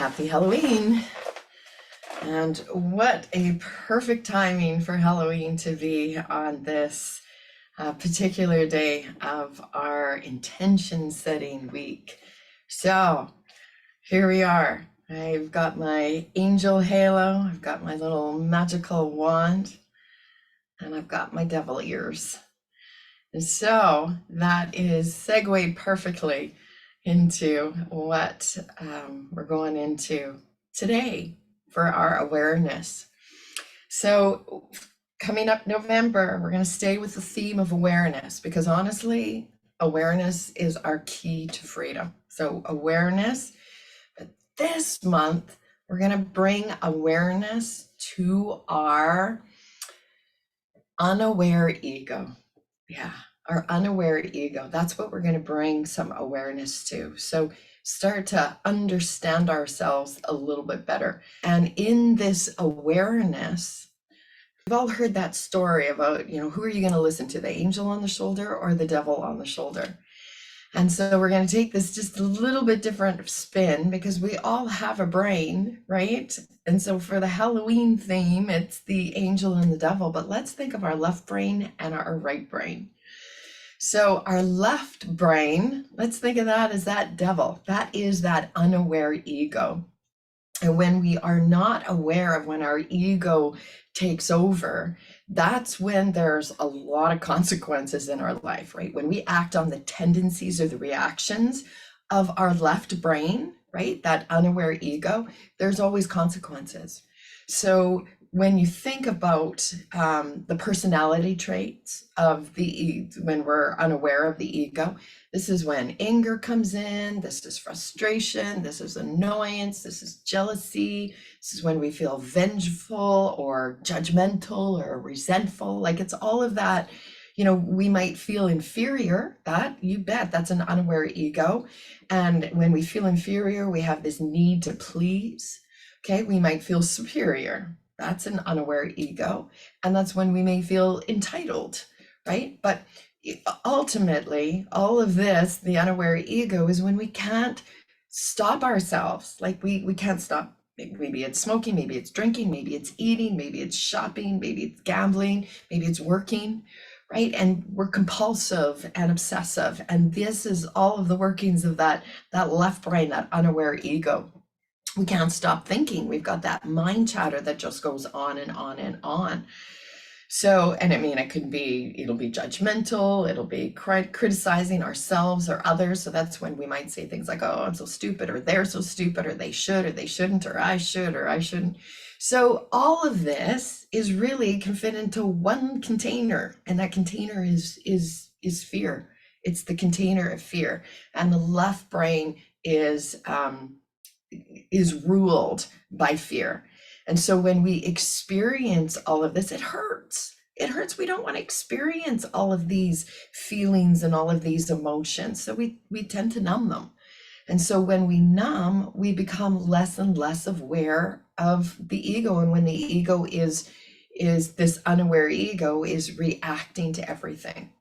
Happy Halloween. And what a perfect timing for Halloween to be on this particular day of our intention setting week. So here we are. I've got my angel halo, I've got my little magical wand, and I've got my devil ears. And so that is segued perfectly into what we're going into today for our awareness. So, coming up November, we're going to stay with the theme of awareness because honestly, awareness is our key to freedom. So, awareness, but this month, we're going to bring awareness to our unaware ego. Yeah, our unaware ego. That's what we're going to bring some awareness to. So start to understand ourselves a little bit better. And in this awareness, we've all heard that story about, who are you going to listen to, the angel on the shoulder or the devil on the shoulder? And so we're going to take this just a little bit different spin because we all have a brain, right? And so for the Halloween theme, it's the angel and the devil, but let's think of our left brain and our right brain. So our left brain, let's think of that as that devil. That is that unaware ego. And when we are not aware of when our ego takes over, that's when there's a lot of consequences in our life, right? When we act on the tendencies or the reactions of our left brain, right? That unaware ego, there's always consequences. So when you think about the personality traits of when we're unaware of the ego, this is when anger comes in, this is frustration, this is annoyance, this is jealousy, this is when we feel vengeful or judgmental or resentful. Like it's all of that, we might feel inferior, you bet, that's an unaware ego. And when we feel inferior, we have this need to please. Okay, we might feel superior. That's an unaware ego. And that's when we may feel entitled, right? But ultimately, all of this, the unaware ego, is when we can't stop ourselves. Like we can't stop. Maybe it's smoking, maybe it's drinking, maybe it's eating, maybe it's shopping, maybe it's gambling, maybe it's working, right? And we're compulsive and obsessive. And this is all of the workings of that left brain, that unaware ego. We can't stop thinking. We've got that mind chatter that just goes on and on and on. So, and I mean, it'll be judgmental, it'll be criticizing ourselves or others. So that's when we might say things like, oh, I'm so stupid, or they're so stupid, or they should, or they shouldn't, or I should, or I shouldn't. So all of this is really can fit into one container, and that container is fear. It's the container of fear. And the left brain is ruled by fear. And so when we experience all of this, it hurts. It hurts. We don't want to experience all of these feelings and all of these emotions. So we tend to numb them. And so when we numb, we become less and less aware of the ego. And when the ego is this unaware ego is reacting to everything.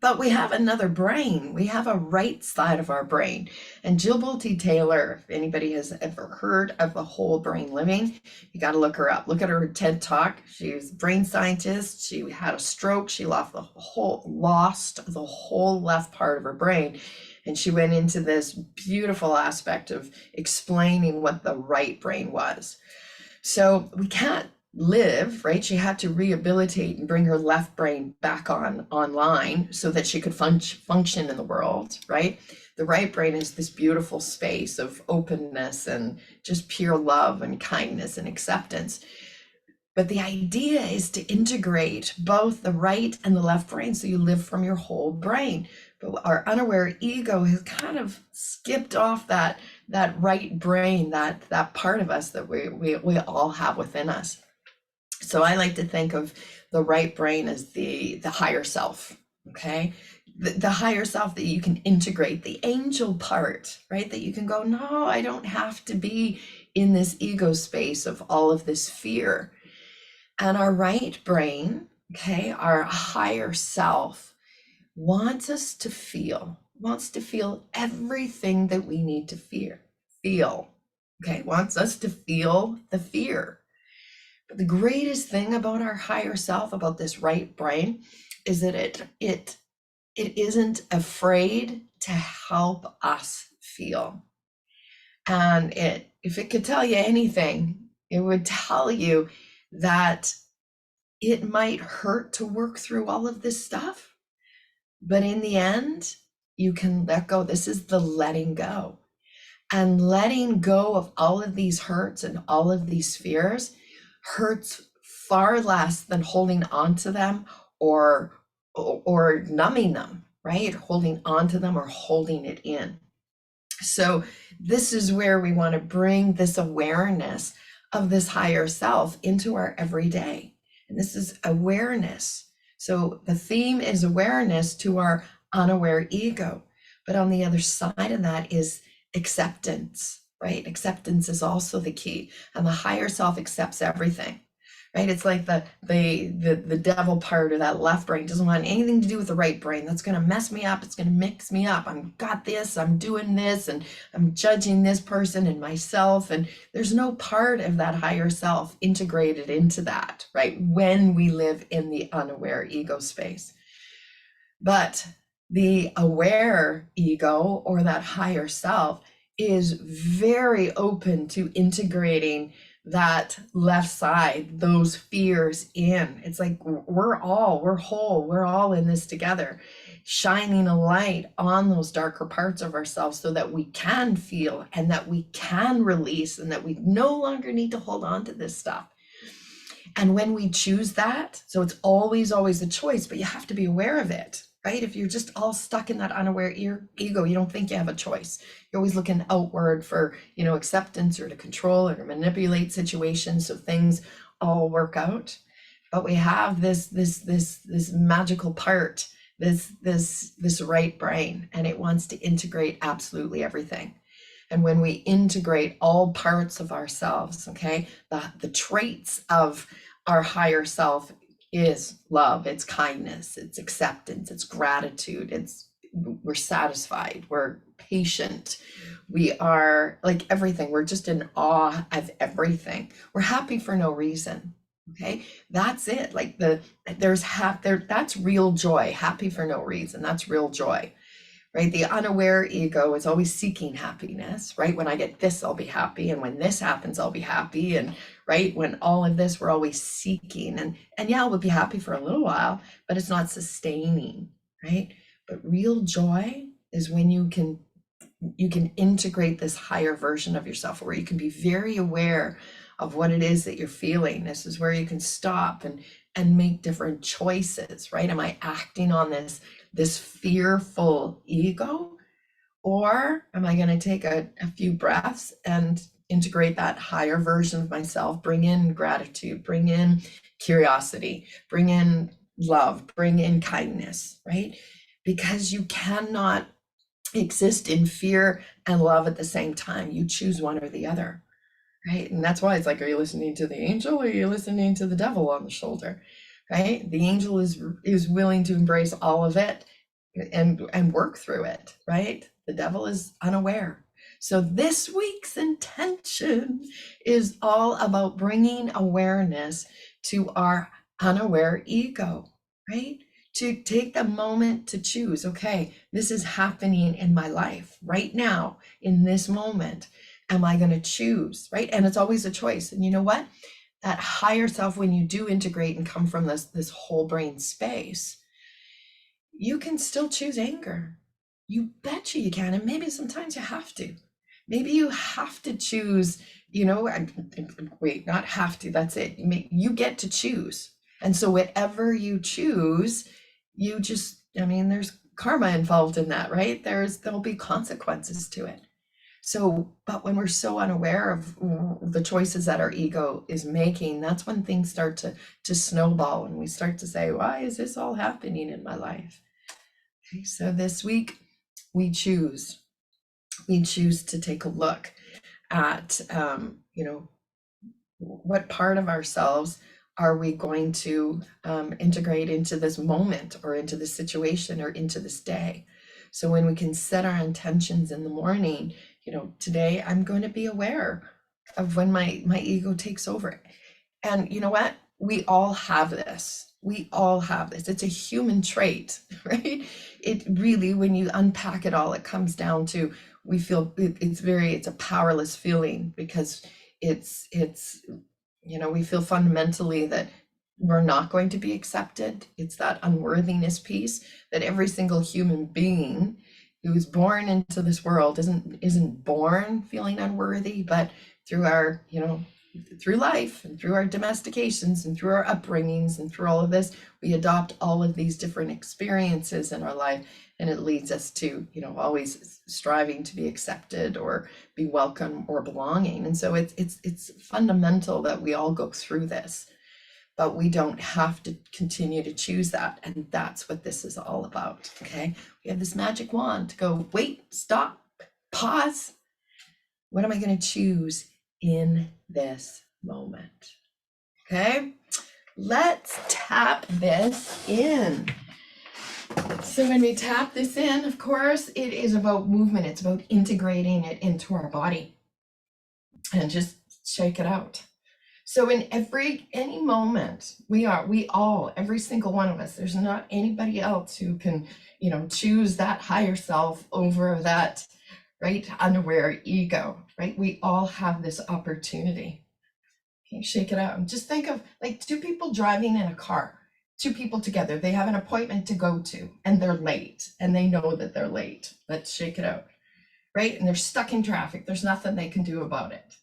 But we have another brain. We have a right side of our brain. And Jill Bolte Taylor, if anybody has ever heard of the whole brain living, you got to look her up. Look at her TED Talk. She's a brain scientist. She had a stroke. She lost the whole left part of her brain. And she went into this beautiful aspect of explaining what the right brain was. So we can't live, right? She had to rehabilitate and bring her left brain back online so that she could function in the world, right? The right brain is this beautiful space of openness and just pure love and kindness and acceptance. But the idea is to integrate both the right and the left brain so you live from your whole brain. But our unaware ego has kind of skipped off that right brain, that part of us that we all have within us. So I like to think of the right brain as the higher self, okay? The higher self that you can integrate, the angel part, right? That you can go, no, I don't have to be in this ego space of all of this fear. And our right brain, okay, our higher self wants to feel everything that we need to feel. Okay, it wants us to feel the fear. But the greatest thing about our higher self, about this right brain, is that it isn't afraid to help us feel. And if it could tell you anything, it would tell you that it might hurt to work through all of this stuff, but in the end, you can let go. This is the letting go. And letting go of all of these hurts and all of these fears hurts far less than holding on to them or numbing them, right? Holding on to them or holding it in. So this is where we want to bring this awareness of this higher self into our everyday. And this is awareness. So the theme is awareness to our unaware ego. But on the other side of that is acceptance, right? Acceptance is also the key. And the higher self accepts everything. Right? It's like the devil part of that left brain doesn't want anything to do with the right brain. That's going to mess me up. It's going to mix me up. I've got this, I'm doing this, and I'm judging this person and myself. And there's no part of that higher self integrated into that, right? When we live in the unaware ego space. But the aware ego, or that higher self, is very open to integrating that left side, those fears in. It's like we're whole, we're all in this together, shining a light on those darker parts of ourselves so that we can feel and that we can release and that we no longer need to hold on to this stuff. And when we choose that, so it's always a choice, but you have to be aware of it, right? If you're just all stuck in that unaware ego, you don't think you have a choice. You're always looking outward for, acceptance or to control or to manipulate situations so things all work out. But we have this magical part, this right brain, and it wants to integrate absolutely everything. And when we integrate all parts of ourselves, okay, the traits of our higher self is love, it's kindness, it's acceptance, it's gratitude, we're satisfied, we're patient, we are like everything, we're just in awe of everything, we're happy for no reason. Okay, that's it. Like that's real joy. Happy for no reason, that's real joy. Right? The unaware ego is always seeking happiness, right? When I get this, I'll be happy. And when this happens, I'll be happy. And right, when all of this, we're always seeking. And yeah, we'll be happy for a little while, but it's not sustaining, right? But real joy is when you can integrate this higher version of yourself where you can be very aware of what it is that you're feeling. This is where you can stop and make different choices, right? Am I acting on this fearful ego, or am I going to take a few breaths and integrate that higher version of myself, bring in gratitude, bring in curiosity, bring in love, bring in kindness, right? Because you cannot exist in fear and love at the same time. You choose one or the other, right? And that's why it's like, are you listening to the angel or are you listening to the devil on the shoulder? Right? The angel is willing to embrace all of it and work through it, right? The devil is unaware. So this week's intention is all about bringing awareness to our unaware ego, right? To take the moment to choose, okay, this is happening in my life right now, in this moment. Am I going to choose, right? And it's always a choice. And you know what? That higher self, when you do integrate and come from this whole brain space, you can still choose anger. You betcha you can. And maybe sometimes you have to. Maybe you have to choose, wait, not have to, that's it. You get to choose. And so whatever you choose, there's karma involved in that, right? There'll be consequences to it. So, but when we're so unaware of the choices that our ego is making, that's when things start to snowball and we start to say, why is this all happening in my life? Okay, so this week we choose to take a look at, what part of ourselves are we going to integrate into this moment or into this situation or into this day? So when we can set our intentions in the morning, today I'm going to be aware of when my ego takes over. And you know what? We all have this. We all have this. It's a human trait, right? It really, when you unpack it all, it comes down to we feel it's a powerless feeling because it's we feel fundamentally that we're not going to be accepted. It's that unworthiness piece that every single human being who's born into this world isn't born feeling unworthy, but through our, through life and through our domestications and through our upbringings and through all of this, we adopt all of these different experiences in our life, and it leads us to, always striving to be accepted or be welcome or belonging. And so it's fundamental that we all go through this, but we don't have to continue to choose that. And that's what this is all about. Okay. We have this magic wand to go, wait, stop, pause. What am I going to choose in this moment? Okay. Let's tap this in. So when we tap this in, of course, it is about movement. It's about integrating it into our body and just shake it out. So in any moment, we all, every single one of us, there's not anybody else who can, choose that higher self over that, right, unaware ego, right? We all have this opportunity. Okay, shake it out. And just think of like two people driving in a car, two people together. They have an appointment to go to and they're late and they know that they're late. Let's shake it out, right? And they're stuck in traffic. There's nothing they can do about it.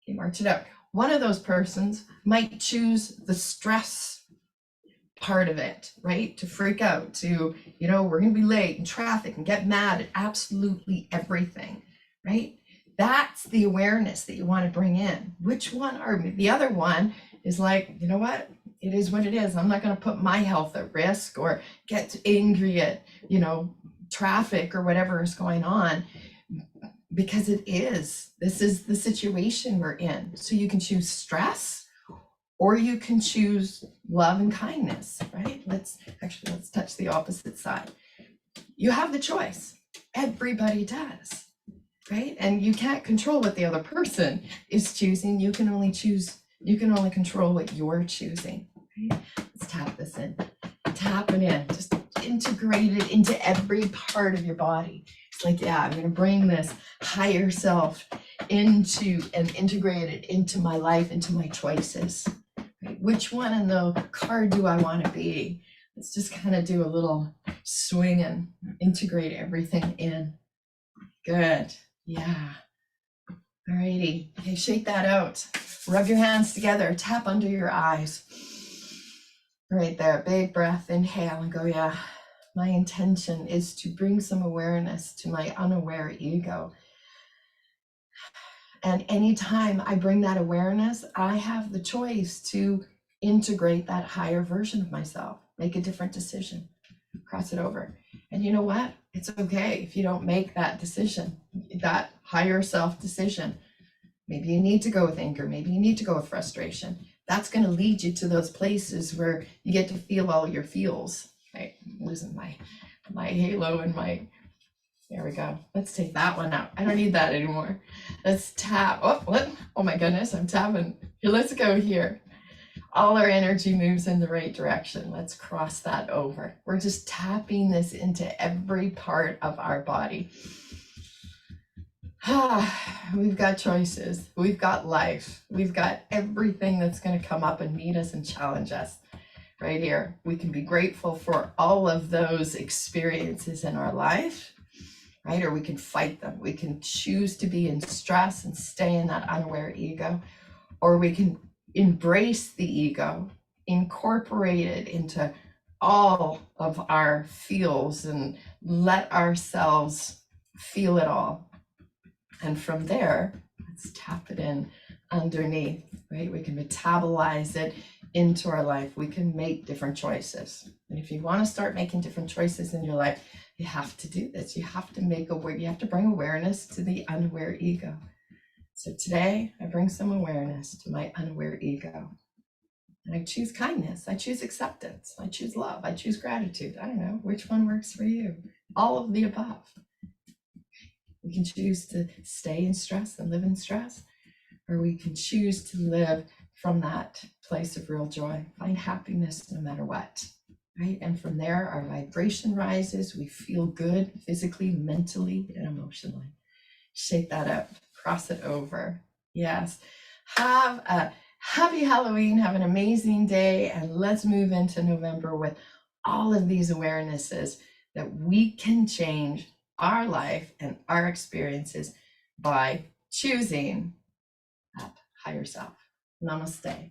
Okay, march it out. One of those persons might choose the stress part of it, right? To freak out, to, we're going to be late in traffic and get mad at absolutely everything, right? That's the awareness that you want to bring in. Which one are the other one is like, you know what? It is what it is. I'm not going to put my health at risk or get angry at, traffic or whatever is going on. Because this is the situation we're in. So you can choose stress or you can choose love and kindness, right? Let's touch the opposite side. You have the choice. Everybody does, right? And you can't control what the other person is choosing. You can only control what you're choosing, right? Let's tap this in. Tap it in. Just integrate it into every part of your body. It's like, yeah, I'm going to bring this higher self into and integrate it into my life, into my choices. Right? Which one in the car do I want to be? Let's just kind of do a little swing and integrate everything in. Good. Yeah. All righty. Okay, shake that out. Rub your hands together. Tap under your eyes. Right there. Big breath. Inhale and go, yeah. My intention is to bring some awareness to my unaware ego. And anytime I bring that awareness, I have the choice to integrate that higher version of myself, make a different decision, cross it over. And you know what? It's okay if you don't make that decision, that higher self decision. Maybe you need to go with anger. Maybe you need to go with frustration. That's going to lead you to those places where you get to feel all your feels. Okay, I'm losing my halo and there we go. Let's take that one out. I don't need that anymore. Let's tap. Oh, what? Oh my goodness, I'm tapping. Here, let's go here. All our energy moves in the right direction. Let's cross that over. We're just tapping this into every part of our body. We've got choices. We've got life. We've got everything that's going to come up and meet us and challenge us right here. We can be grateful for all of those experiences in our life, right? Or we can fight them. We can choose to be in stress and stay in that unaware ego, or we can embrace the ego, incorporate it into all of our feels and let ourselves feel it all. And from there, let's tap it in underneath, right? We can metabolize it into our life. We can make different choices. And if you want to start making different choices in your life, you have to do this. You have to you have to bring awareness to the unaware ego. So today I bring some awareness to my unaware ego. And I choose kindness. I choose acceptance. I choose love. I choose gratitude. I don't know which one works for you. All of the above. We can choose to stay in stress and live in stress, or we can choose to live from that place of real joy, find happiness no matter what, right? And from there, our vibration rises. We feel good physically, mentally, and emotionally. Shake that up, cross it over. Yes. Have a happy Halloween. Have an amazing day. And let's move into November with all of these awarenesses that we can change our life and our experiences by choosing that higher self. Namaste.